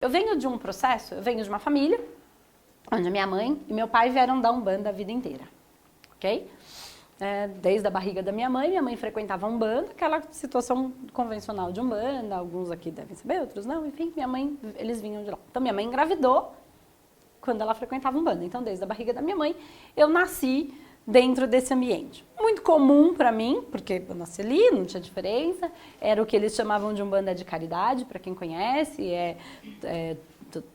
Eu venho de um processo, eu venho de uma família onde a minha mãe e meu pai vieram da Umbanda a vida inteira, ok? Desde a barriga da minha mãe frequentava a Umbanda, aquela situação convencional de Umbanda, alguns aqui devem saber, outros não, enfim, minha mãe, eles vinham de lá. Então minha mãe engravidou quando ela frequentava a Umbanda, então desde a barriga da minha mãe eu nasci dentro desse ambiente. Muito comum para mim, porque eu nasci ali, não tinha diferença, era o que eles chamavam de Umbanda de caridade, para quem conhece,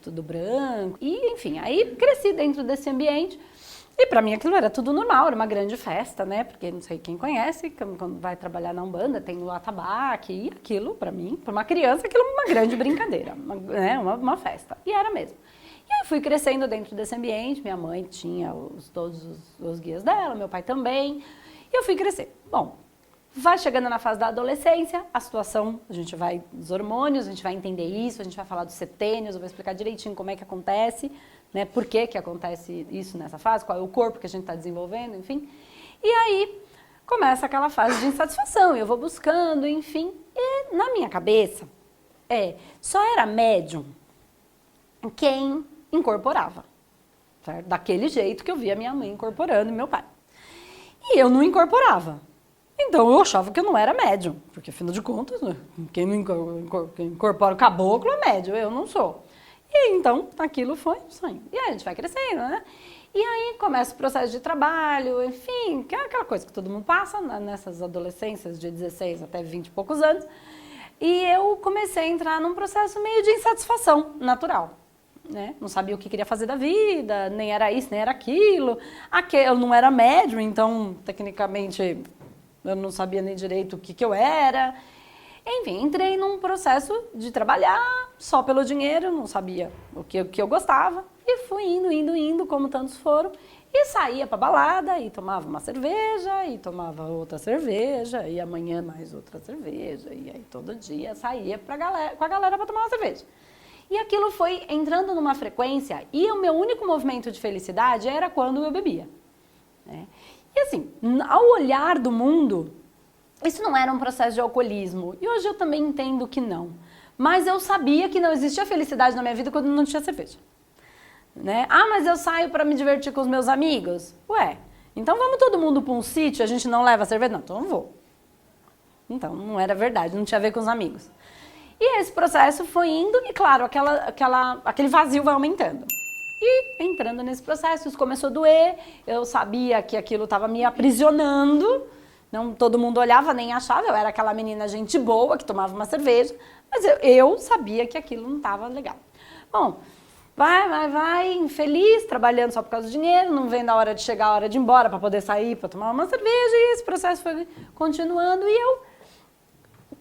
tudo branco, e enfim, aí cresci dentro desse ambiente, e para mim aquilo era tudo normal, era uma grande festa, né, porque não sei quem conhece, quando vai trabalhar na Umbanda, tem o atabaque, e aquilo, para mim, para uma criança, aquilo é uma grande brincadeira, uma festa, e era mesmo. E aí fui crescendo dentro desse ambiente, minha mãe tinha todos os guias dela, meu pai também, e eu fui crescer. Bom, vai chegando na fase da adolescência, a situação, a gente vai dos hormônios, a gente vai entender isso, a gente vai falar dos setênios, eu vou explicar direitinho como é que acontece, né, por que acontece isso nessa fase, qual é o corpo que a gente está desenvolvendo, enfim. E aí começa aquela fase de insatisfação, eu vou buscando, enfim, e na minha cabeça, só era médium quem incorporava, certo? Daquele jeito que eu via minha mãe incorporando e meu pai. E eu não incorporava. Então eu achava que eu não era médium, porque afinal de contas, né, quem incorpora o caboclo é médium, eu não sou. E então aquilo foi um sonho. E aí a gente vai crescendo, né? E aí começa o processo de trabalho, enfim, que é aquela coisa que todo mundo passa nessas adolescências de 16 até 20 e poucos anos. E eu comecei a entrar num processo meio de insatisfação natural. Né? Não sabia o que queria fazer da vida, nem era isso, nem era aquilo. Eu não era médium, então, tecnicamente, eu não sabia nem direito o que eu era. Enfim, entrei num processo de trabalhar só pelo dinheiro, não sabia o que eu gostava. E fui indo, como tantos foram. E saía pra balada, e tomava uma cerveja, e tomava outra cerveja, e amanhã mais outra cerveja. E aí todo dia saía com a galera pra tomar uma cerveja. E aquilo foi entrando numa frequência e o meu único movimento de felicidade era quando eu bebia. Né? E assim, ao olhar do mundo, isso não era um processo de alcoolismo. E hoje eu também entendo que não. Mas eu sabia que não existia felicidade na minha vida quando não tinha cerveja. Né? Ah, mas eu saio para me divertir com os meus amigos? Ué, então vamos todo mundo para um sítio, a gente não leva cerveja? Não, então eu não vou. Então, não era verdade, não tinha a ver com os amigos. E esse processo foi indo e, claro, aquele vazio vai aumentando. E entrando nesse processo, isso começou a doer, eu sabia que aquilo estava me aprisionando, não todo mundo olhava nem achava, eu era aquela menina gente boa que tomava uma cerveja, mas eu sabia que aquilo não estava legal. Bom, vai, infeliz, trabalhando só por causa do dinheiro, não vendo a hora de chegar, a hora de ir embora para poder sair, para tomar uma cerveja, e esse processo foi continuando e eu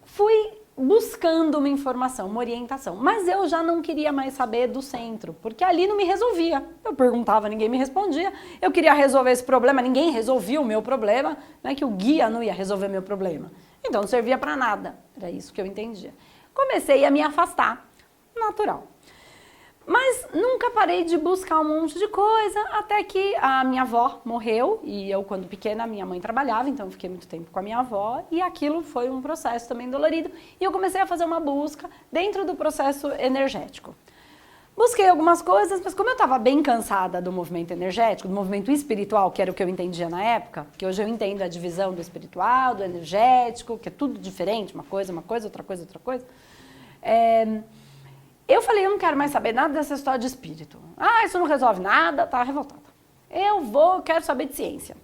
fui buscando uma informação, uma orientação. Mas eu já não queria mais saber do centro, porque ali não me resolvia. Eu perguntava, ninguém me respondia. Eu queria resolver esse problema, ninguém resolvia o meu problema. Não é que o guia não ia resolver meu problema. Então não servia para nada. Era isso que eu entendia. Comecei a me afastar, natural. Mas nunca parei de buscar um monte de coisa, até que a minha avó morreu, e eu, quando pequena, minha mãe trabalhava, então eu fiquei muito tempo com a minha avó, e aquilo foi um processo também dolorido, e eu comecei a fazer uma busca dentro do processo energético. Busquei algumas coisas, mas como eu estava bem cansada do movimento energético, do movimento espiritual, que era o que eu entendia na época, que hoje eu entendo a divisão do espiritual, do energético, que é tudo diferente, uma coisa, outra coisa, eu falei, eu não quero mais saber nada dessa história de espírito. Ah, isso não resolve nada, tá revoltada. Quero saber de ciência.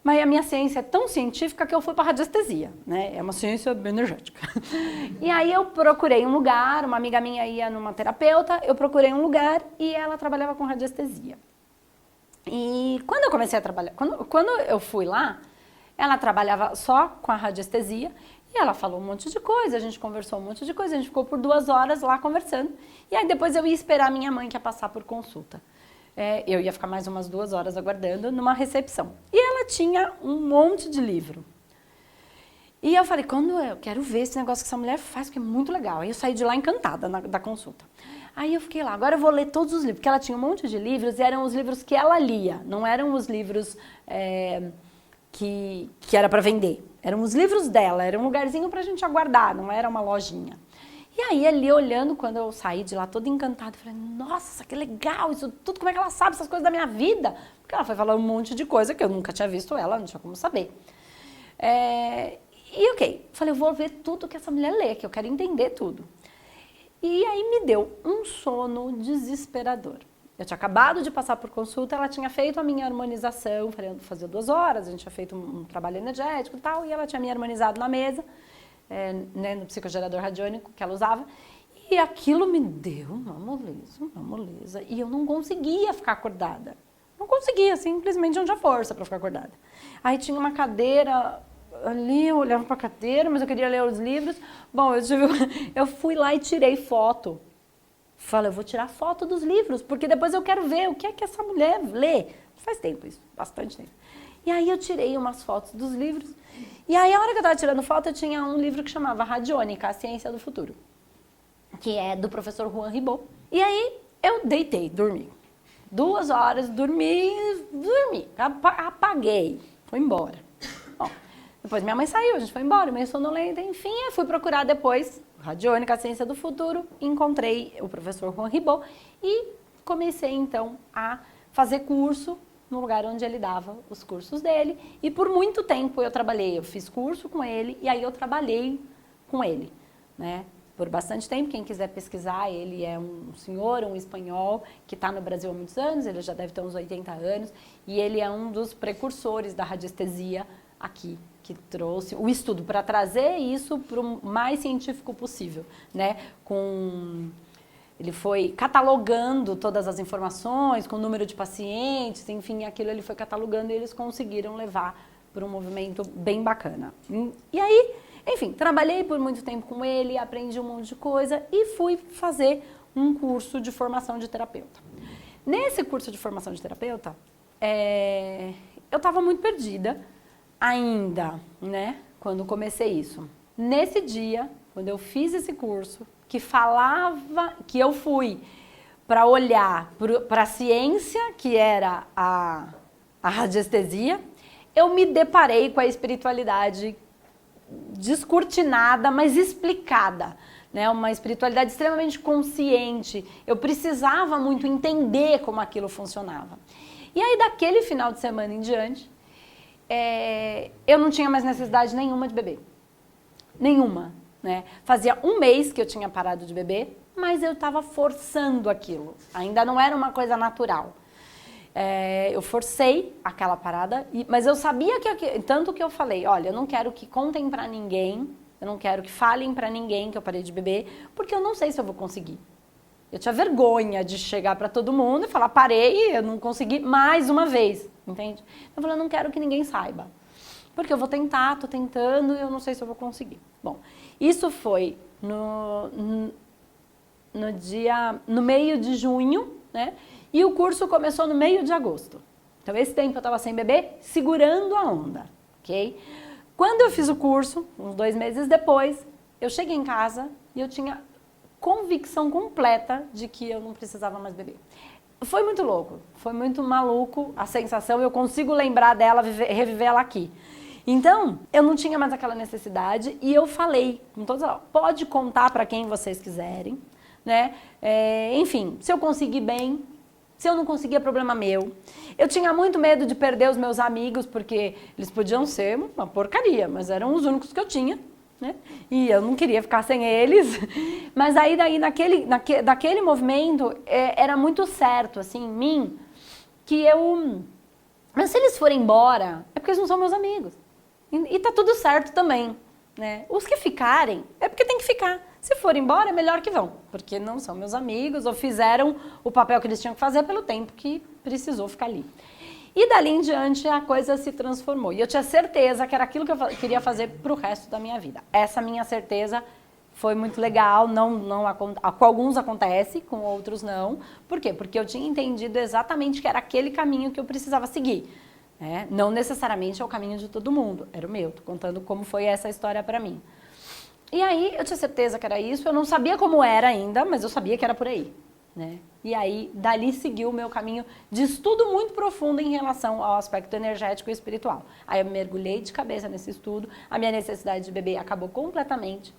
Mas a minha ciência é tão científica que eu fui para radiestesia, né? É uma ciência energética. E aí eu procurei um lugar, uma amiga minha ia numa terapeuta, eu procurei um lugar e ela trabalhava com radiestesia. E quando eu comecei a trabalhar, quando eu fui lá, ela trabalhava só com a radiestesia. E ela falou um monte de coisa, a gente conversou um monte de coisa, a gente ficou por 2 horas lá conversando. E aí depois eu ia esperar a minha mãe que ia passar por consulta. Eu ia ficar mais umas 2 horas aguardando numa recepção. E ela tinha um monte de livro. E eu falei, eu quero ver esse negócio que essa mulher faz, porque é muito legal. Aí eu saí de lá encantada da consulta. Aí eu fiquei lá, agora eu vou ler todos os livros, porque ela tinha um monte de livros e eram os livros que ela lia, não eram os livros que era para vender. Eram os livros dela, era um lugarzinho pra gente aguardar, não era uma lojinha. E aí, ali olhando, quando eu saí de lá toda encantada, eu falei, nossa, que legal isso tudo, como é que ela sabe essas coisas da minha vida? Porque ela foi falar um monte de coisa que eu nunca tinha visto ela, não tinha como saber. E ok, falei, eu vou ver tudo que essa mulher lê, que eu quero entender tudo. E aí me deu um sono desesperador. Eu tinha acabado de passar por consulta, ela tinha feito a minha harmonização, fazia 2 horas, a gente tinha feito um trabalho energético e tal, e ela tinha me harmonizado na mesa, né, no psicogerador radiônico que ela usava, e aquilo me deu uma moleza, e eu não conseguia ficar acordada. Não conseguia, simplesmente não tinha força para ficar acordada. Aí tinha uma cadeira ali, eu olhava para a cadeira, mas eu queria ler os livros. Bom, eu fui lá e tirei foto. Falei, eu vou tirar foto dos livros, porque depois eu quero ver o que é que essa mulher lê. Faz tempo isso, bastante tempo. E aí eu tirei umas fotos dos livros. E aí, a hora que eu estava tirando foto, eu tinha um livro que chamava Radiônica, a Ciência do Futuro, que é do professor Juan Ribot. E aí eu deitei, dormi. 2 horas, dormi, apaguei, fui embora. Bom, depois minha mãe saiu, a gente foi embora, meio sonolenta, enfim, eu fui procurar depois Radiônica, a Ciência do Futuro, encontrei o professor Juan Ribot e comecei então a fazer curso no lugar onde ele dava os cursos dele, e por muito tempo eu fiz curso com ele e aí eu trabalhei com ele, né? Por bastante tempo, quem quiser pesquisar, ele é um senhor, um espanhol, que está no Brasil há muitos anos, ele já deve ter uns 80 anos, e ele é um dos precursores da radiestesia aqui, que trouxe o estudo para trazer isso para o mais científico possível, né? Ele foi catalogando todas as informações, com o número de pacientes, enfim, aquilo ele foi catalogando e eles conseguiram levar para um movimento bem bacana. E aí, enfim, trabalhei por muito tempo com ele, aprendi um monte de coisa e fui fazer um curso de formação de terapeuta. Nesse curso de formação de terapeuta, eu estava muito perdida ainda, né, quando comecei isso. Nesse dia, quando eu fiz esse curso, que falava que eu fui para olhar para a ciência, que era a radiestesia, eu me deparei com a espiritualidade descortinada, mas explicada, né? Uma espiritualidade extremamente consciente. Eu precisava muito entender como aquilo funcionava. E aí, daquele final de semana em diante, eu não tinha mais necessidade nenhuma de beber. Nenhuma, né? Fazia 1 mês que eu tinha parado de beber, mas eu estava forçando aquilo. Ainda não era uma coisa natural. Eu forcei aquela parada, mas eu sabia tanto que eu falei, olha, eu não quero que contem pra ninguém, eu não quero que falem pra ninguém que eu parei de beber, porque eu não sei se eu vou conseguir. Eu tinha vergonha de chegar pra todo mundo e falar, parei, eu não consegui mais uma vez, entende? Eu falei, eu não quero que ninguém saiba, porque eu vou tentar, tô tentando e eu não sei se eu vou conseguir. Bom, isso foi no meio de junho, né? E o curso começou no meio de agosto. Então, esse tempo eu estava sem beber, segurando a onda, ok? Quando eu fiz o curso, uns 2 meses depois, eu cheguei em casa e eu tinha convicção completa de que eu não precisava mais beber. Foi muito louco, foi muito maluco a sensação, eu consigo lembrar dela, reviver ela aqui. Então, eu não tinha mais aquela necessidade e eu falei com todos, pode contar para quem vocês quiserem, né? Enfim, se eu conseguir bem, se eu não conseguir é problema meu. Eu tinha muito medo de perder os meus amigos, porque eles podiam ser uma porcaria, mas eram os únicos que eu tinha, né? E eu não queria ficar sem eles. Mas aí daquele movimento, era muito certo, assim, em mim, que mas se eles forem embora, é porque eles não são meus amigos. E tá tudo certo também, né? Os que ficarem, é porque tem que ficar. Se for embora, é melhor que vão, porque não são meus amigos ou fizeram o papel que eles tinham que fazer pelo tempo que precisou ficar ali. E dali em diante a coisa se transformou. E eu tinha certeza que era aquilo que eu queria fazer para o resto da minha vida. Essa minha certeza foi muito legal, com alguns acontece, com outros não. Por quê? Porque eu tinha entendido exatamente que era aquele caminho que eu precisava seguir. Né? Não necessariamente é o caminho de todo mundo, era o meu. Estou contando como foi essa história para mim. E aí, eu tinha certeza que era isso, eu não sabia como era ainda, mas eu sabia que era por aí, né? E aí, dali seguiu o meu caminho de estudo muito profundo em relação ao aspecto energético e espiritual. Aí eu mergulhei de cabeça nesse estudo, a minha necessidade de beber acabou completamente.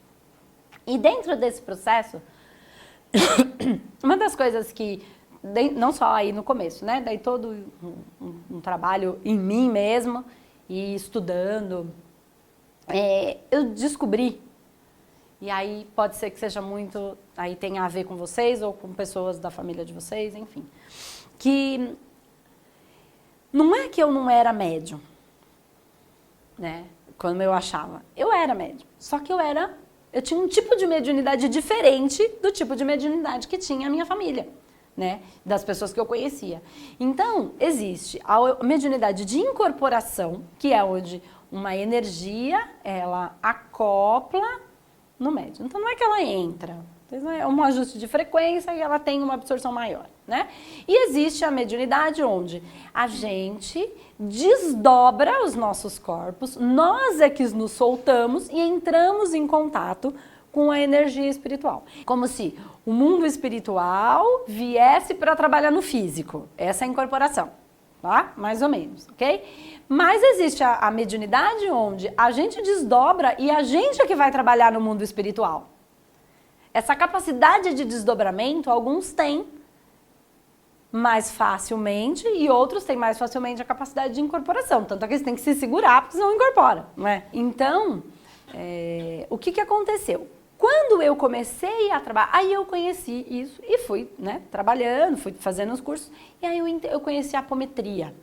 E dentro desse processo, uma das coisas que, não só aí no começo, né? Daí todo um trabalho em mim mesmo e estudando, eu descobri, e aí pode ser que seja muito, aí tenha a ver com vocês ou com pessoas da família de vocês, enfim, que não é que eu não era médium, né? Quando eu achava, eu era médium, só que eu tinha um tipo de mediunidade diferente do tipo de mediunidade que tinha a minha família, né? Das pessoas que eu conhecia. Então, existe a mediunidade de incorporação, que é onde uma energia, ela acopla no médium. Então, não é que ela entra, é um ajuste de frequência e ela tem uma absorção maior, né? E existe a mediunidade onde a gente desdobra os nossos corpos, nós é que nos soltamos e entramos em contato com a energia espiritual. Como se o mundo espiritual viesse para trabalhar no físico. Essa é a incorporação, tá? Mais ou menos, ok? Mas existe a mediunidade onde a gente desdobra e a gente é que vai trabalhar no mundo espiritual. Essa capacidade de desdobramento, alguns têm mais facilmente e outros têm mais facilmente a capacidade de incorporação. Tanto é que eles têm que se segurar, porque senão incorpora, não é? Então, o que aconteceu? Quando eu comecei a trabalhar, aí eu conheci isso e fui, né, trabalhando, fui fazendo os cursos, e aí eu conheci a apometria,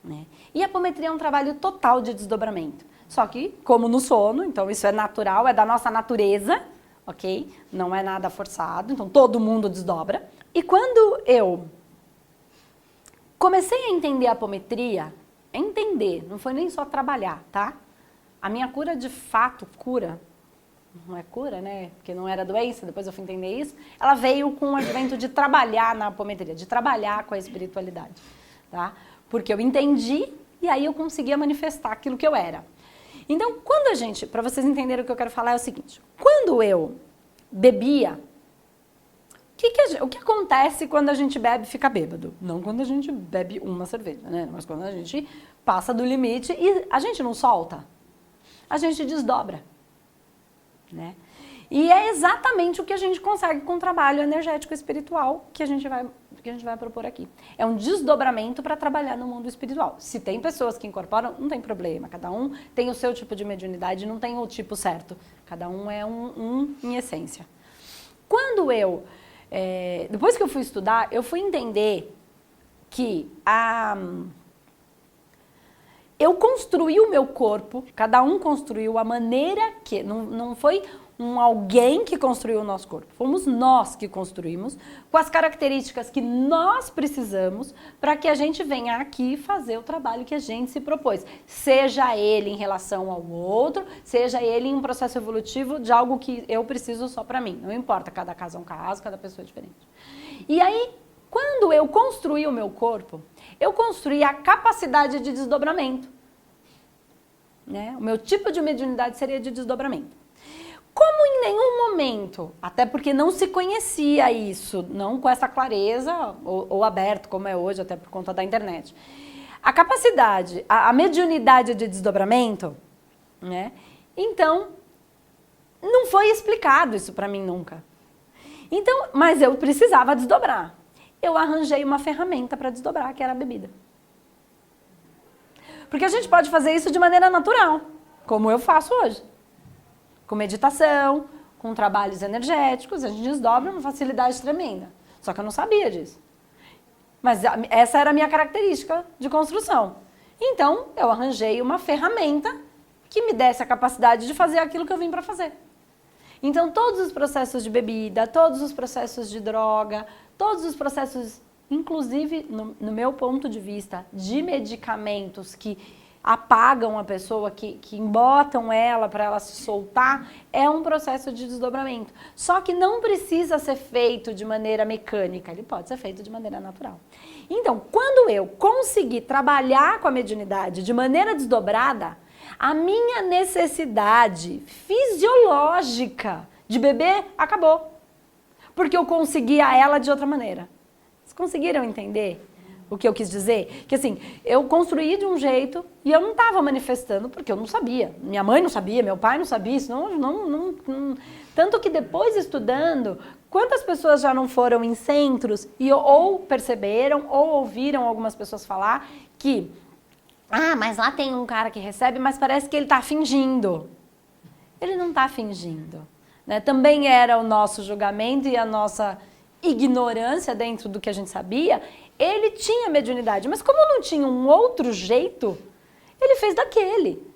né? E a apometria é um trabalho total de desdobramento. Só que, como no sono, então isso é natural, é da nossa natureza, ok? Não é nada forçado, então todo mundo desdobra. E quando eu comecei a entender a apometria, não foi nem só trabalhar, tá? A minha cura, de fato, não é cura, né? Porque não era doença, depois eu fui entender isso. Ela veio com o advento de trabalhar na apometria, de trabalhar com a espiritualidade, tá? Porque eu entendi e aí eu conseguia manifestar aquilo que eu era. Então, para vocês entenderem o que eu quero falar é o seguinte, quando eu bebia, o que acontece quando a gente bebe e fica bêbado? Não quando a gente bebe uma cerveja, né? Mas quando a gente passa do limite e a gente não solta, a gente desdobra, né? E é exatamente o que a gente consegue com o trabalho energético espiritual que a gente vai propor aqui. É um desdobramento para trabalhar no mundo espiritual. Se tem pessoas que incorporam, não tem problema. Cada um tem o seu tipo de mediunidade, não tem o tipo certo. Cada um é um em essência. Quando depois que eu fui estudar, eu fui entender que eu construí o meu corpo, cada um construiu a maneira que... Não foi alguém que construiu o nosso corpo. Fomos nós que construímos, com as características que nós precisamos para que a gente venha aqui fazer o trabalho que a gente se propôs. Seja ele em relação ao outro, seja ele em um processo evolutivo de algo que eu preciso só para mim. Não importa, cada caso é um caso, cada pessoa é diferente. E aí, quando eu construí o meu corpo, eu construí a capacidade de desdobramento, né? O meu tipo de mediunidade seria de desdobramento. Como em nenhum momento, até porque não se conhecia isso, não com essa clareza ou aberto como é hoje, até por conta da internet. A capacidade, a mediunidade de desdobramento, né? Então, não foi explicado isso para mim nunca. Então, mas eu precisava desdobrar. Eu arranjei uma ferramenta para desdobrar, que era a bebida. Porque a gente pode fazer isso de maneira natural, como eu faço hoje. Com meditação, com trabalhos energéticos, a gente desdobra uma facilidade tremenda. Só que eu não sabia disso. Mas essa era a minha característica de construção. Então, eu arranjei uma ferramenta que me desse a capacidade de fazer aquilo que eu vim para fazer. Então, todos os processos de bebida, todos os processos de droga, todos os processos, inclusive, no meu ponto de vista, de medicamentos que apagam a pessoa, que embotam ela para ela se soltar, é um processo de desdobramento. Só que não precisa ser feito de maneira mecânica, ele pode ser feito de maneira natural. Então, quando eu consegui trabalhar com a mediunidade de maneira desdobrada, a minha necessidade fisiológica de beber acabou. Porque eu conseguia ela de outra maneira. Vocês conseguiram entender o que eu quis dizer? Que assim, eu construí de um jeito e eu não estava manifestando porque eu não sabia. Minha mãe não sabia, meu pai não sabia, isso tanto que depois estudando, quantas pessoas já não foram em centros e ou perceberam ou ouviram algumas pessoas falar que mas lá tem um cara que recebe, mas parece que ele está fingindo. Ele não está fingindo. Né? Também era o nosso julgamento e a nossa ignorância dentro do que a gente sabia. Ele tinha mediunidade, mas como não tinha um outro jeito, ele fez daquele.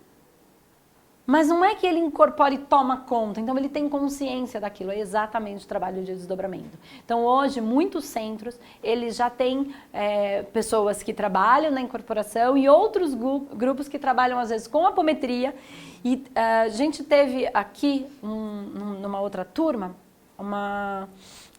Mas não é que ele incorpora e toma conta, então ele tem consciência daquilo, é exatamente o trabalho de desdobramento. Então hoje, muitos centros, eles já têm pessoas que trabalham na incorporação e outros grupos que trabalham às vezes com apometria. E a gente teve aqui, numa outra turma,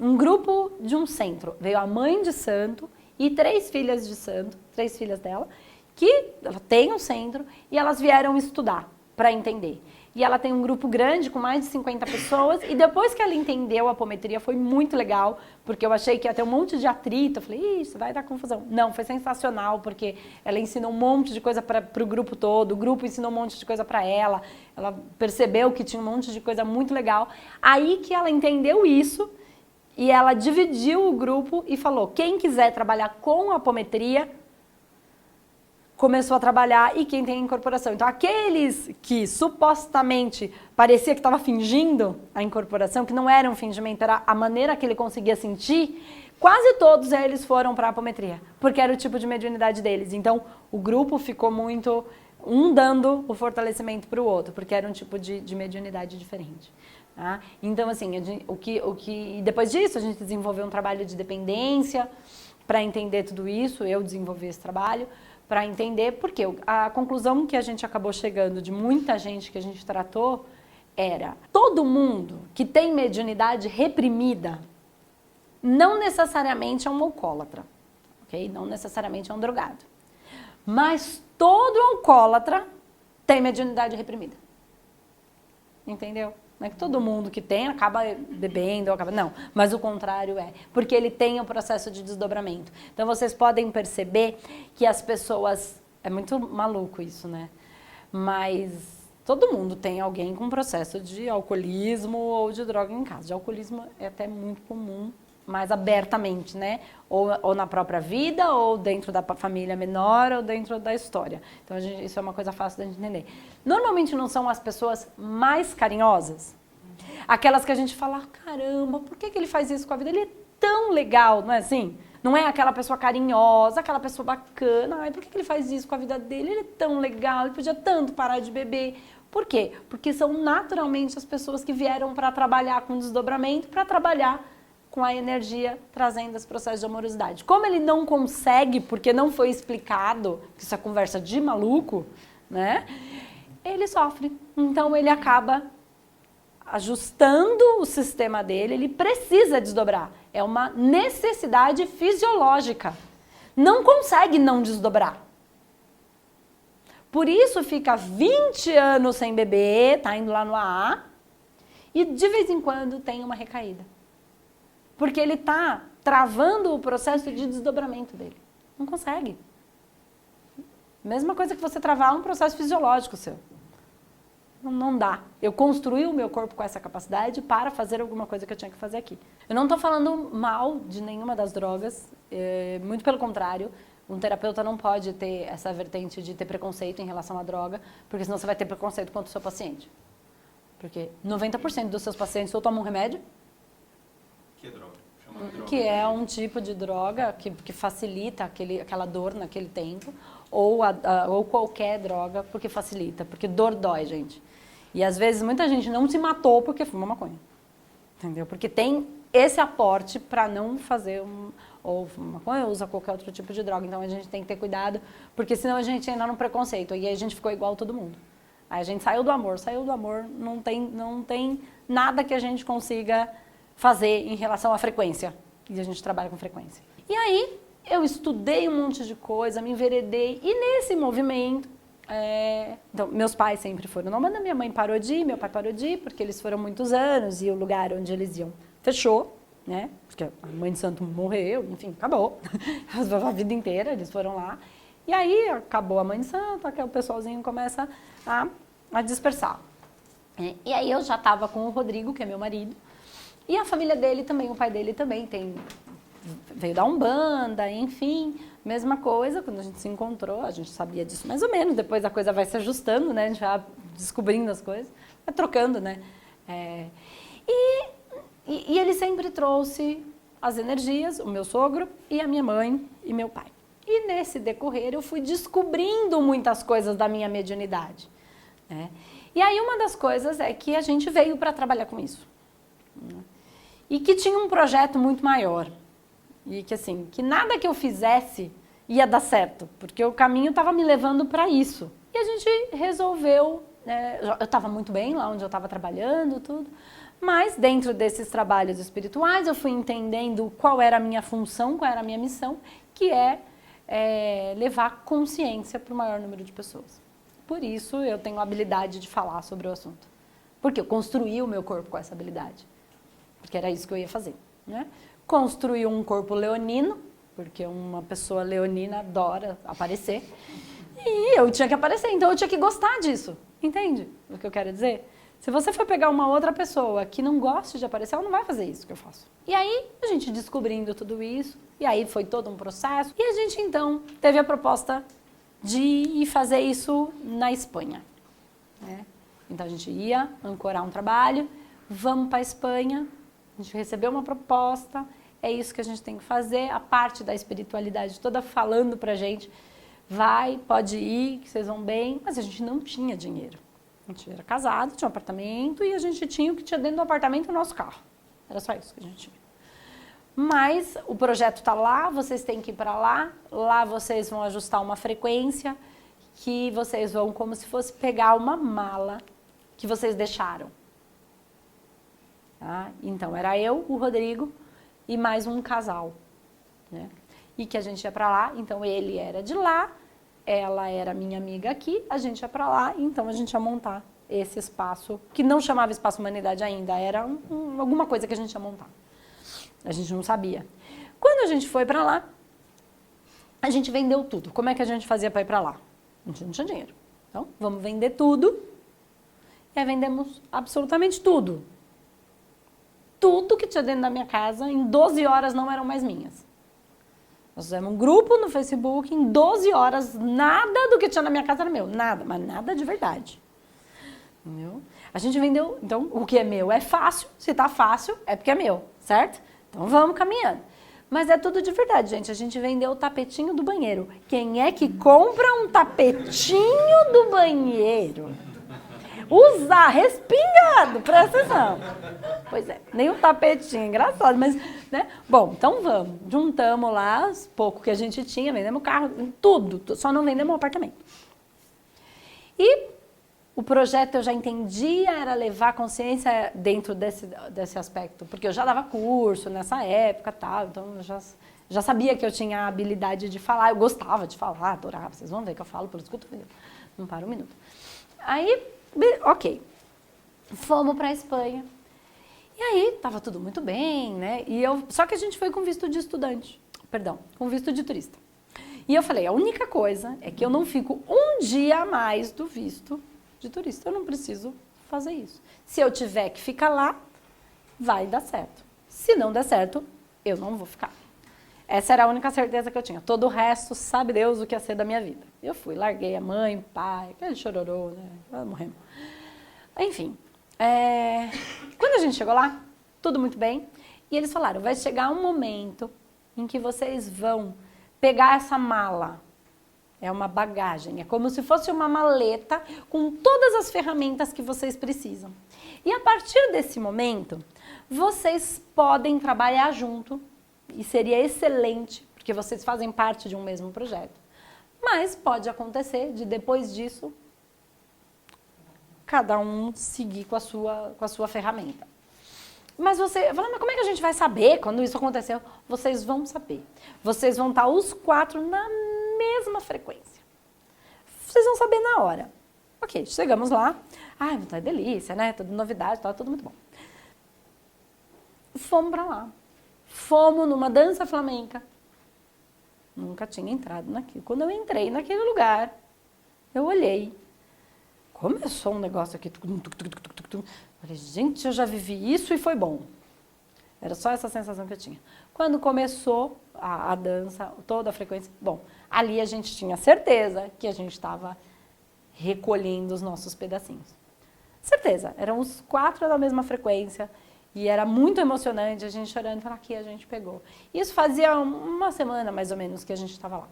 um grupo de um centro. Veio a mãe de santo e 3 filhas de santo, 3 filhas dela, que ela tem um centro e elas vieram estudar para entender. E ela tem um grupo grande com mais de 50 pessoas e depois que ela entendeu a apometria foi muito legal, porque eu achei que ia ter um monte de atrito, eu falei, isso vai dar confusão. Não, foi sensacional, porque ela ensinou um monte de coisa para o grupo todo, o grupo ensinou um monte de coisa para ela percebeu que tinha um monte de coisa muito legal. Aí que ela entendeu isso e ela dividiu o grupo e falou, quem quiser trabalhar com apometria, começou a trabalhar e quem tem incorporação. Então, aqueles que supostamente parecia que estava fingindo a incorporação, que não era um fingimento, era a maneira que ele conseguia sentir, quase todos eles foram para a apometria, porque era o tipo de mediunidade deles. Então, o grupo ficou muito, um dando o fortalecimento para o outro, porque era um tipo de mediunidade diferente. Tá? Então, assim, depois disso, a gente desenvolveu um trabalho de dependência para entender tudo isso, eu desenvolvi esse trabalho, para entender, porque a conclusão que a gente acabou chegando de muita gente que a gente tratou era todo mundo que tem mediunidade reprimida não necessariamente é um alcoólatra, ok? Não necessariamente é um drogado. Mas todo alcoólatra tem mediunidade reprimida. Entendeu? Não é que todo mundo que tem acaba bebendo, não, mas o contrário porque ele tem o processo de desdobramento. Então vocês podem perceber que as pessoas, é muito maluco isso, né? Mas todo mundo tem alguém com processo de alcoolismo ou de droga em casa. De alcoolismo é até muito comum, mais abertamente, né? Ou na própria vida, ou dentro da família menor, ou dentro da história. Então, isso é uma coisa fácil da gente entender. Normalmente não são as pessoas mais carinhosas. Aquelas que a gente fala, caramba, por que ele faz isso com a vida? Ele é tão legal, não é assim? Não é aquela pessoa carinhosa, aquela pessoa bacana. Ai, por que ele faz isso com a vida dele? Ele é tão legal, ele podia tanto parar de beber. Por quê? Porque são naturalmente as pessoas que vieram para trabalhar com desdobramento, para trabalhar com a energia trazendo esse processo de amorosidade. Como ele não consegue, porque não foi explicado, que isso é conversa de maluco, né? Ele sofre. Então ele acaba ajustando o sistema dele, ele precisa desdobrar. É uma necessidade fisiológica. Não consegue não desdobrar. Por isso fica 20 anos sem beber, tá indo lá no AA, e de vez em quando tem uma recaída. Porque ele está travando o processo de desdobramento dele. Não consegue. Mesma coisa que você travar um processo fisiológico seu. Não dá. Eu construí o meu corpo com essa capacidade para fazer alguma coisa que eu tinha que fazer aqui. Eu não estou falando mal de nenhuma das drogas, muito pelo contrário. Um terapeuta não pode ter essa vertente de ter preconceito em relação à droga, porque senão você vai ter preconceito contra o seu paciente. Porque 90% dos seus pacientes ou tomam um remédio, que é droga? Chama de droga. Que é um tipo de droga que facilita aquela dor naquele tempo, ou qualquer droga, porque facilita, porque dor dói, gente. E às vezes muita gente não se matou porque fuma maconha, entendeu? Porque tem esse aporte para não fazer ou fuma maconha ou usa qualquer outro tipo de droga. Então a gente tem que ter cuidado, porque senão a gente entra num preconceito e aí a gente ficou igual a todo mundo. Aí a gente saiu do amor, não tem nada que a gente consiga fazer em relação à frequência. E a gente trabalha com frequência. E aí, eu estudei um monte de coisa, me enveredei. E nesse movimento, então, meus pais sempre foram na Umbanda, minha mãe parou de ir, meu pai parou de ir, porque eles foram muitos anos e o lugar onde eles iam fechou. né? Porque a mãe de santo morreu, enfim, acabou. A vida inteira eles foram lá. E aí acabou a mãe de santo, o pessoalzinho começa a dispersar. E aí eu já estava com o Rodrigo, que é meu marido, e a família dele também, o pai dele também veio da Umbanda, enfim, mesma coisa. Quando a gente se encontrou, a gente sabia disso mais ou menos, depois a coisa vai se ajustando, né? A gente vai descobrindo as coisas, vai trocando, né? E ele sempre trouxe as energias, o meu sogro e a minha mãe e meu pai. E nesse decorrer eu fui descobrindo muitas coisas da minha mediunidade, né? E aí uma das coisas é que a gente veio para trabalhar com isso, né? E que tinha um projeto muito maior. E que assim, que nada que eu fizesse ia dar certo, porque o caminho estava me levando para isso. E a gente resolveu, né, eu estava muito bem lá onde eu estava trabalhando, tudo, mas dentro desses trabalhos espirituais eu fui entendendo qual era a minha função, qual era a minha missão, que é levar consciência para o maior número de pessoas. Por isso eu tenho a habilidade de falar sobre o assunto. Porque eu construí o meu corpo com essa habilidade. Porque era isso que eu ia fazer, né? Construí um corpo leonino, porque uma pessoa leonina adora aparecer. E eu tinha que aparecer, então eu tinha que gostar disso. Entende o que eu quero dizer? Se você for pegar uma outra pessoa que não gosta de aparecer, ela não vai fazer isso que eu faço. E aí, a gente descobrindo tudo isso, e aí foi todo um processo. E a gente, então, teve a proposta de ir fazer isso na Espanha, né? Então, a gente ia ancorar um trabalho, vamos para a Espanha, a gente recebeu uma proposta, é isso que a gente tem que fazer, a parte da espiritualidade toda falando pra gente, vai, pode ir, que vocês vão bem, mas a gente não tinha dinheiro. A gente era casado, tinha um apartamento e a gente tinha o que tinha dentro do apartamento o nosso carro. Era só isso que a gente tinha. Mas o projeto está lá, vocês têm que ir para lá, lá vocês vão ajustar uma frequência que vocês vão como se fosse pegar uma mala que vocês deixaram. Tá? Então era eu, o Rodrigo e mais um casal, né? E que a gente ia para lá, então ele era de lá, ela era minha amiga aqui, a gente ia para lá, então a gente ia montar esse espaço, que não chamava Espaço Humanidade ainda, era alguma coisa que a gente ia montar. A gente não sabia. Quando a gente foi para lá, a gente vendeu tudo. Como é que a gente fazia para ir para lá? A gente não tinha dinheiro. Então, vamos vender tudo. E aí vendemos absolutamente tudo. Tudo que tinha dentro da minha casa, em 12 horas não eram mais minhas. Nós fizemos um grupo no Facebook, em 12 horas, nada do que tinha na minha casa era meu. Nada, mas nada de verdade. Entendeu? A gente vendeu, então, o que é meu é fácil. Se tá fácil, é porque é meu, certo? Então, vamos caminhando. Mas é tudo de verdade, gente. A gente vendeu o tapetinho do banheiro. Quem é que compra um tapetinho do banheiro? Usar respingado, presta atenção. Pois é, nem o tapetinho, engraçado, mas, né? Bom, então vamos. Juntamos lá os pouco que a gente tinha, vendemos carro, tudo, só não vendemos um apartamento. E o projeto eu já entendia, era levar consciência dentro desse aspecto, porque eu já dava curso nessa época, tal, então eu já sabia que eu tinha a habilidade de falar, eu gostava de falar, adorava, vocês vão ver que eu falo pelos cotovelos, não para um minuto. Aí, ok, fomos para a Espanha, e aí estava tudo muito bem, né, só que a gente foi com visto de estudante, com visto de turista. E eu falei, a única coisa é que eu não fico um dia a mais do visto de turista, eu não preciso fazer isso. Se eu tiver que ficar lá, vai dar certo. Se não der certo, eu não vou ficar. Essa era a única certeza que eu tinha. Todo o resto, sabe Deus o que ia ser da minha vida. Eu fui, larguei a mãe, o pai, aquele chororô, né? Morremos. Enfim, quando a gente chegou lá, tudo muito bem. E eles falaram, vai chegar um momento em que vocês vão pegar essa mala. É uma bagagem, é como se fosse uma maleta com todas as ferramentas que vocês precisam. E a partir desse momento, vocês podem trabalhar junto e seria excelente, porque vocês fazem parte de um mesmo projeto. Mas pode acontecer de depois disso, cada um seguir com a sua ferramenta. Mas você fala, mas como é que a gente vai saber quando isso aconteceu? Vocês vão saber. Vocês vão estar os 4 na mesma frequência. Vocês vão saber na hora. Ok, chegamos lá. Ai, tá delícia, né? Tudo novidade, tá tudo muito bom. Fomos pra lá. Fomos numa dança flamenca. Nunca tinha entrado naquilo. Quando eu entrei naquele lugar, eu olhei. Começou um negócio aqui. Falei, gente, eu já vivi isso e foi bom. Era só essa sensação que eu tinha. Quando começou a dança, toda a frequência, bom, ali a gente tinha certeza que a gente estava recolhendo os nossos pedacinhos. Certeza, eram os 4 da mesma frequência e era muito emocionante a gente chorando e falar, aqui a gente pegou. Isso fazia uma semana mais ou menos que a gente estava lá.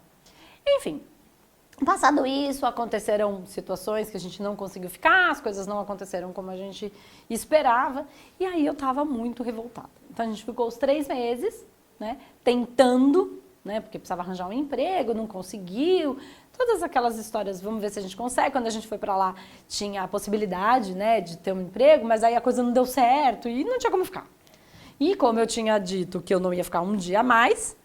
Enfim, passado isso, aconteceram situações que a gente não conseguiu ficar, as coisas não aconteceram como a gente esperava e aí eu estava muito revoltada. Então a gente ficou os 3 meses, né, tentando, né, porque precisava arranjar um emprego, não conseguiu, todas aquelas histórias, vamos ver se a gente consegue. Quando a gente foi para lá, tinha a possibilidade, né, de ter um emprego, mas aí a coisa não deu certo e não tinha como ficar. E como eu tinha dito que eu não ia ficar um dia a mais,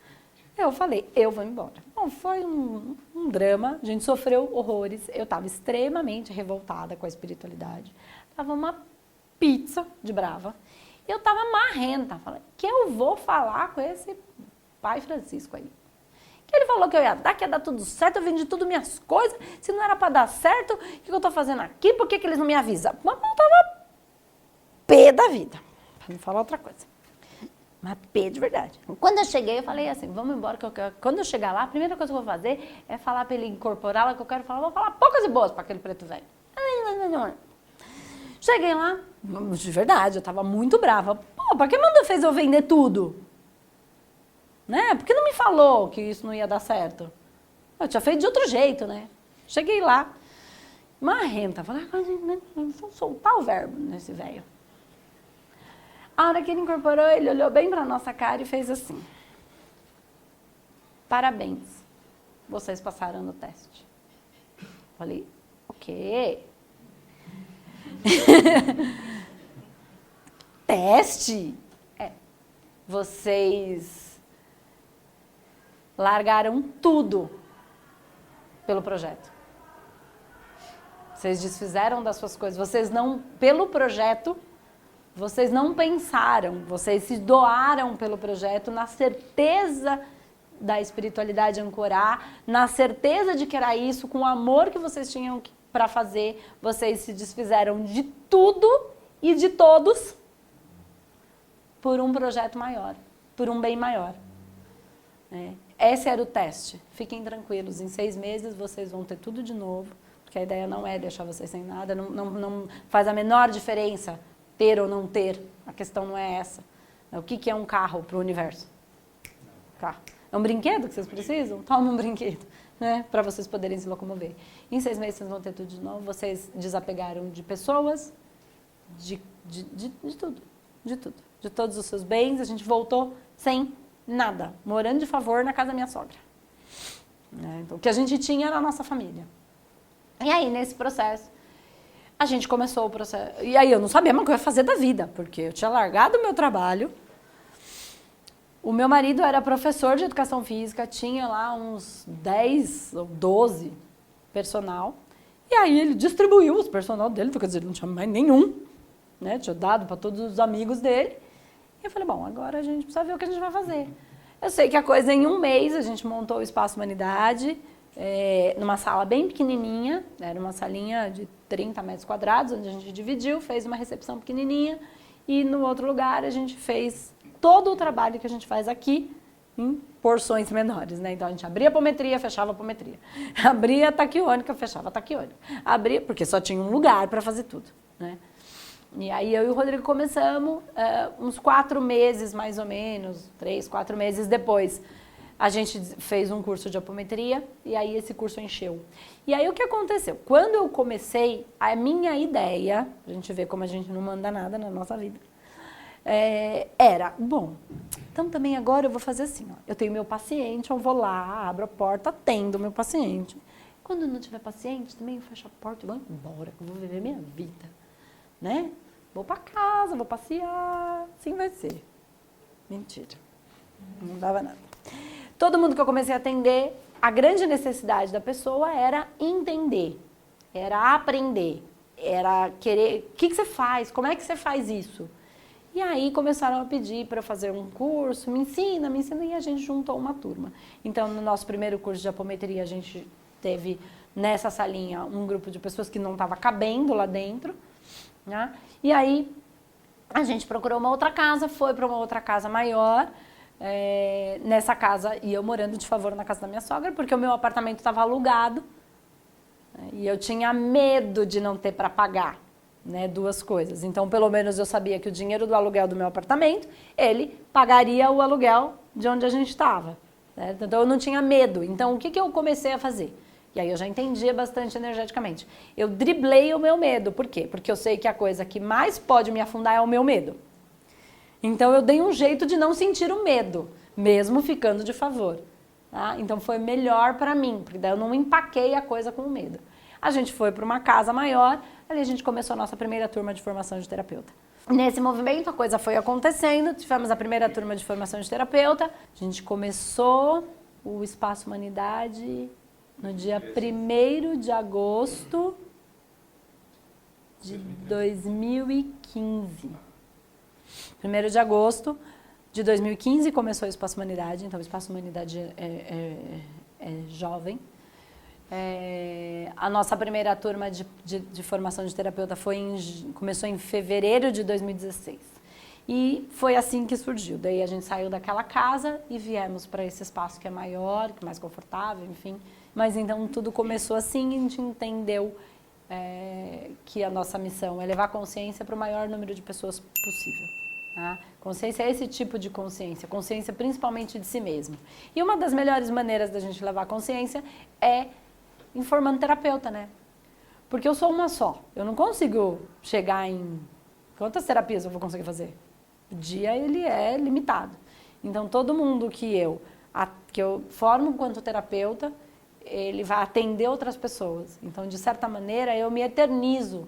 eu falei, eu vou embora. Bom, foi um drama, a gente sofreu horrores, eu estava extremamente revoltada com a espiritualidade, estava uma pizza de brava, eu estava marrenta, falei, que eu vou falar com esse pai Francisco aí. Que ele falou que eu ia dar tudo certo, eu vendi tudo minhas coisas, se não era para dar certo, o que eu estou fazendo aqui, por que eles não me avisam? Mas eu estava pé da vida, para não falar outra coisa. Mas pé de verdade. Quando eu cheguei, eu falei assim, vamos embora, que eu quero... Quando eu chegar lá, a primeira coisa que eu vou fazer é falar para ele incorporar lá, que eu quero falar, vou falar poucas e boas para aquele preto velho. Cheguei lá, de verdade, eu tava muito brava. Pô, pra que fez eu vender tudo? Né? Por que não me falou que isso não ia dar certo? Eu tinha feito de outro jeito, né? Cheguei lá, marrenta, falei, vou soltar o verbo nesse velho. A hora que ele incorporou, ele olhou bem pra nossa cara e fez assim. Parabéns, vocês passaram no teste. Falei, o quê? Teste? É. Vocês largaram tudo pelo projeto. Vocês desfizeram das suas coisas. Vocês não, pelo projeto, vocês não pensaram. Vocês se doaram pelo projeto na certeza da espiritualidade ancorar, na certeza de que era isso, com o amor que vocês tinham para fazer, vocês se desfizeram de tudo e de todos por um projeto maior, por um bem maior. Esse era o teste. Fiquem tranquilos, em 6 meses vocês vão ter tudo de novo, porque a ideia não é deixar vocês sem nada, não faz a menor diferença ter ou não ter, a questão não é essa. O que é um carro para o universo? Carro. É um brinquedo que vocês precisam? Toma um brinquedo, né? Para vocês poderem se locomover. Em 6 meses vocês vão ter tudo de novo, vocês desapegaram de pessoas, de tudo, de tudo. De todos os seus bens, a gente voltou sem nada, morando de favor na casa da minha sogra. Então, o que a gente tinha era a nossa família. E aí, nesse processo, a gente começou o processo. E aí, eu não sabia mais o que eu ia fazer da vida, porque eu tinha largado o meu trabalho. O meu marido era professor de educação física, tinha lá uns 10 ou 12 personal. E aí, ele distribuiu os personal dele, quer dizer, ele não tinha mais nenhum, né? Tinha dado para todos os amigos dele. E eu falei, bom, agora a gente precisa ver o que a gente vai fazer. Eu sei que a coisa, em 1 mês, a gente montou o Espaço Humanidade, numa sala bem pequenininha, era uma salinha de 30 metros quadrados, onde a gente dividiu, fez uma recepção pequenininha, e no outro lugar a gente fez todo o trabalho que a gente faz aqui, em porções menores, né? Então, a gente abria a apometria, fechava a apometria. Abria a taquiônica, fechava a taquiônica. Abria, porque só tinha um lugar para fazer tudo, né? E aí eu e o Rodrigo começamos, uns 4 meses mais ou menos, 3, 4 meses depois, a gente fez um curso de apometria e aí esse curso encheu. E aí o que aconteceu? Quando eu comecei, a minha ideia, a gente vê como a gente não manda nada na nossa vida, era, bom, então também agora eu vou fazer assim, ó, eu tenho meu paciente, eu vou lá, abro a porta, atendo meu paciente. Quando não tiver paciente, também eu fecho a porta e vou embora, que eu vou viver minha vida. Né? Vou para casa, vou passear, assim vai ser. Mentira, não dava nada. Todo mundo que eu comecei a atender, a grande necessidade da pessoa era entender, era aprender, era querer, o que você faz, como é que você faz isso? E aí começaram a pedir para eu fazer um curso, me ensina, e a gente juntou uma turma. Então, no nosso primeiro curso de apometria, a gente teve nessa salinha um grupo de pessoas que não estava cabendo lá dentro, né? E aí a gente procurou uma outra casa, foi para uma outra casa maior. Nessa casa, e eu morando de favor na casa da minha sogra, porque o meu apartamento estava alugado, né? E eu tinha medo de não ter para pagar, né, duas coisas. Então, pelo menos eu sabia que o dinheiro do aluguel do meu apartamento, ele pagaria o aluguel de onde a gente estava, né? Então, eu não tinha medo. Então, o que eu comecei a fazer? E aí eu já entendia bastante energeticamente. Eu driblei o meu medo. Por quê? Porque eu sei que a coisa que mais pode me afundar é o meu medo. Então, eu dei um jeito de não sentir o medo, mesmo ficando de favor. Tá? Então, foi melhor para mim, porque daí eu não empaquei a coisa com o medo. A gente foi para uma casa maior, ali a gente começou a nossa primeira turma de formação de terapeuta. Nesse movimento, a coisa foi acontecendo, tivemos a primeira turma de formação de terapeuta, a gente começou o Espaço Humanidade no dia 1º de agosto de 2015. 1º de agosto de 2015 começou o Espaço Humanidade, então o Espaço Humanidade é jovem. A nossa primeira turma de formação de terapeuta começou em fevereiro de 2016. E foi assim que surgiu. Daí a gente saiu daquela casa e viemos para esse espaço que é maior, que é mais confortável, enfim. Mas então tudo começou assim e a gente entendeu que a nossa missão é levar consciência para o maior número de pessoas possível. Tá? Consciência é esse tipo de consciência principalmente de si mesmo. E uma das melhores maneiras da gente levar consciência é informando terapeuta, né? Porque eu sou uma só. Eu não consigo chegar em... Quantas terapias eu vou conseguir fazer? O dia, ele é limitado. Então, todo mundo que eu formo enquanto terapeuta, ele vai atender outras pessoas. Então, de certa maneira, eu me eternizo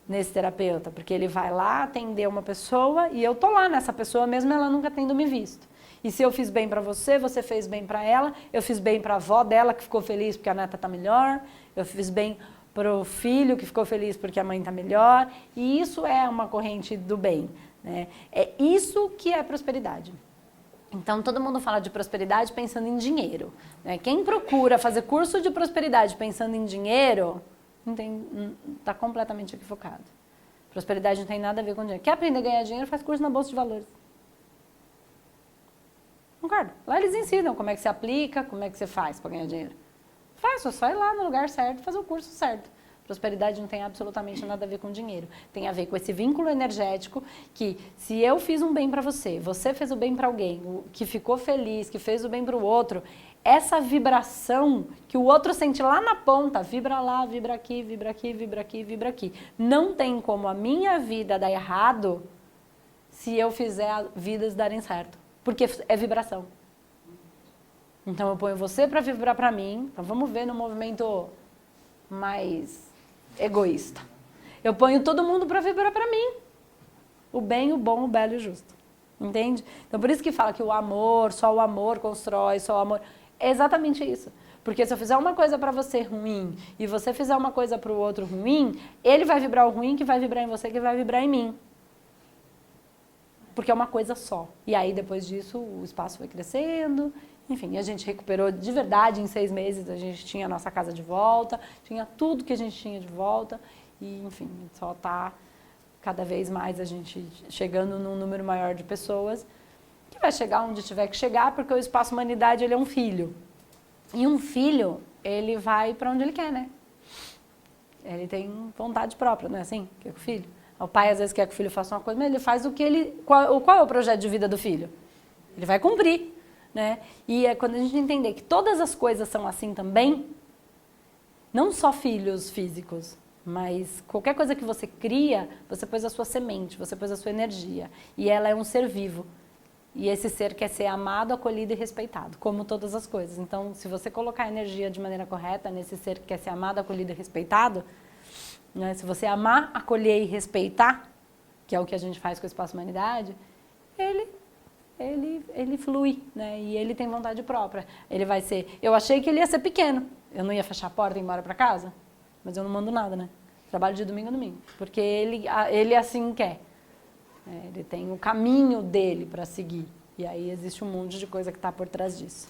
nesse terapeuta, porque ele vai lá atender uma pessoa e eu tô lá nessa pessoa, mesmo ela nunca tendo me visto. E se eu fiz bem para você, você fez bem para ela, eu fiz bem para a avó dela, que ficou feliz porque a neta tá melhor, eu fiz bem para o filho, que ficou feliz porque a mãe tá melhor, e isso é uma corrente do bem, né? É isso que é prosperidade. Então, todo mundo fala de prosperidade pensando em dinheiro, né? Quem procura fazer curso de prosperidade pensando em dinheiro, está completamente equivocado. Prosperidade não tem nada a ver com dinheiro. Quer aprender a ganhar dinheiro, faz curso na Bolsa de Valores. Concordo. Lá eles ensinam como é que se aplica, como é que você faz para ganhar dinheiro. Faz, só ir lá no lugar certo, fazer o curso certo. Prosperidade não tem absolutamente nada a ver com dinheiro. Tem a ver com esse vínculo energético que, se eu fiz um bem para você, você fez o bem para alguém, que ficou feliz, que fez o bem para o outro, essa vibração que o outro sente lá na ponta, vibra lá, vibra aqui, vibra aqui, vibra aqui, vibra aqui. Não tem como a minha vida dar errado se eu fizer vidas darem certo. Porque é vibração. Então eu ponho você para vibrar para mim. Então vamos ver no movimento mais egoísta. Eu ponho todo mundo para vibrar para mim. O bem, o bom, o belo e o justo. Entende? Então por isso que fala que o amor, só o amor constrói, só o amor... É exatamente isso. Porque se eu fizer uma coisa para você ruim e você fizer uma coisa para o outro ruim, ele vai vibrar o ruim, que vai vibrar em você, que vai vibrar em mim. Porque é uma coisa só. E aí, depois disso, o espaço foi crescendo. Enfim, a gente recuperou de verdade. Em 6 meses, a gente tinha a nossa casa de volta. Tinha tudo que a gente tinha de volta. E, enfim, só está cada vez mais a gente chegando num número maior de pessoas. Que vai chegar onde tiver que chegar, porque o Espaço Humanidade, ele é um filho. E um filho, ele vai para onde ele quer, né? Ele tem vontade própria, não é assim? Que é o filho. O pai às vezes quer que o filho faça uma coisa, mas ele faz o que ele... Qual é o projeto de vida do filho? Ele vai cumprir, né? E é quando a gente entender que todas as coisas são assim também, não só filhos físicos, mas qualquer coisa que você cria, você pôs a sua semente, você pôs a sua energia. E ela é um ser vivo. E esse ser quer ser amado, acolhido e respeitado, como todas as coisas. Então, se você colocar a energia de maneira correta nesse ser que quer ser amado, acolhido e respeitado, né, se você amar, acolher e respeitar, que é o que a gente faz com o Espaço Humanidade, ele flui, né? E ele tem vontade própria. Ele vai ser... Eu achei que ele ia ser pequeno. Eu não ia fechar a porta e ir embora para casa, mas eu não mando nada, né? Trabalho de domingo a domingo, porque ele assim quer. Ele tem o caminho dele para seguir. E aí existe um monte de coisa que está por trás disso.